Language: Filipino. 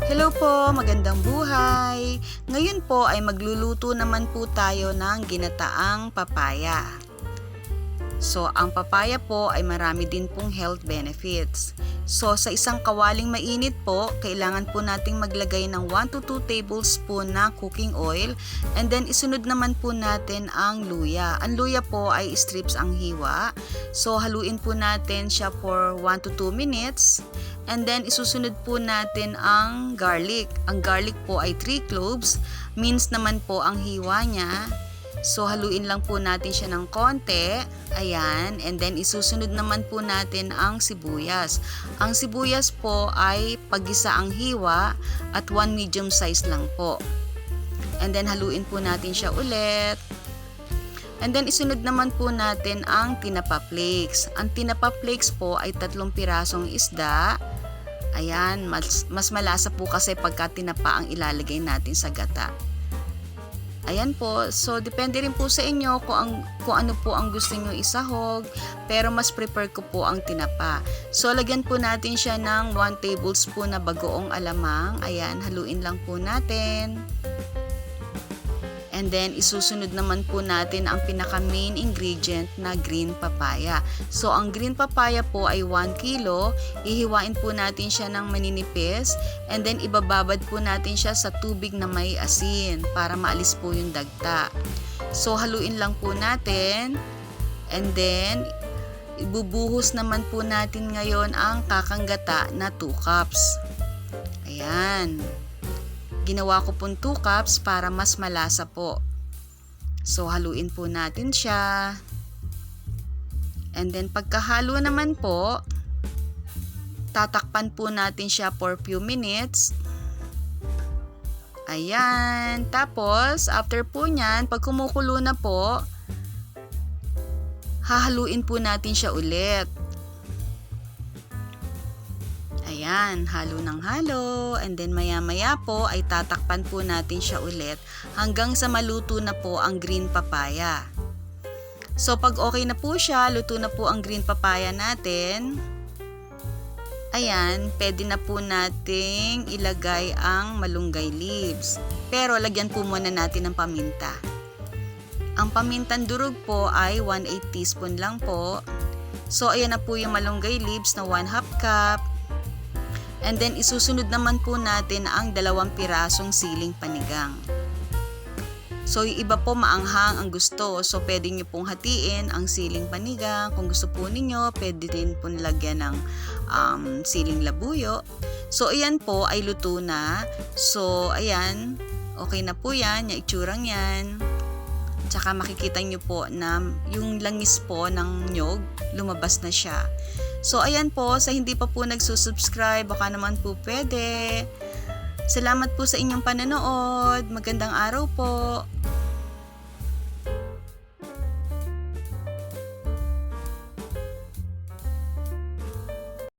Hello po, magandang buhay! Ngayon po ay magluluto naman po tayo ng ginataang papaya. So, ang papaya po ay marami din pong health benefits. So, sa isang kawaling mainit po, kailangan po nating maglagay ng 1 to 2 tablespoon na cooking oil and then isunod naman po natin ang luya. Ang luya po ay strips ang hiwa. So, haluin po natin siya for 1 to 2 minutes. And then, isusunod po natin ang garlic. Ang garlic po ay 3 cloves. Minced naman po ang hiwa niya. So, haluin lang po natin siya ng konti. Ayan. And then, isusunod naman po natin ang sibuyas. Ang sibuyas po ay pag-isa ang hiwa at 1 medium size lang po. And then, haluin po natin siya ulit. And then, isunod naman po natin ang tinapa flakes. Ang tinapa flakes po ay 3 pirasong isda. Ayan, mas malasa po kasi pagka tinapa ang ilalagay natin sa gata. Ayan po, so depende rin po sa inyo kung ano po ang gusto nyo isahog, pero mas prefer ko po ang tinapa. So lagyan po natin siya ng 1 tablespoon na bagoong alamang. Ayan, haluin lang po natin. And then, isusunod naman po natin ang pinaka main ingredient na green papaya. So, ang green papaya po ay 1 kilo. Ihiwain po natin siya ng maninipis. And then, ibababad po natin siya sa tubig na may asin para maalis po yung dagta. So, haluin lang po natin. And then, ibubuhos naman po natin ngayon ang kakanggata na 2 cups. Ayan. Ginawa ko pong 2 cups para mas malasa po. So, haluin po natin siya. And then, pagkahalo naman po, tatakpan po natin siya for few minutes. Ayan. Tapos, after po nyan, pag kumukulo na po, hahaluin po natin siya ulit. Ayan, halo ng halo, and then maya-maya po ay tatakpan po natin siya ulit hanggang sa maluto na po ang green papaya. So pag okay na po siya, luto na po ang green papaya natin. Ayan, pwede na po nating ilagay ang malunggay leaves. Pero lagyan po muna natin ng paminta. Ang pamintang durog po ay 1/8 teaspoon lang po. So ayan na po yung malunggay leaves na 1/2 cup. And then, isusunod naman po natin ang 2 pirasong siling panigang. So, yung iba po maanghang ang gusto. So, pwede nyo pong hatiin ang siling panigang. Kung gusto po ninyo, pwede din po nilagyan ng siling labuyo. So, ayan po ay luto na. So, ayan. Okay na po yan. Yung itsurang yan. Tsaka makikita nyo po na yung langis po ng nyog, lumabas na siya. So, ayan po, sa hindi pa po nagsusubscribe, baka naman po pwede. Salamat po sa inyong panonood. Magandang araw po.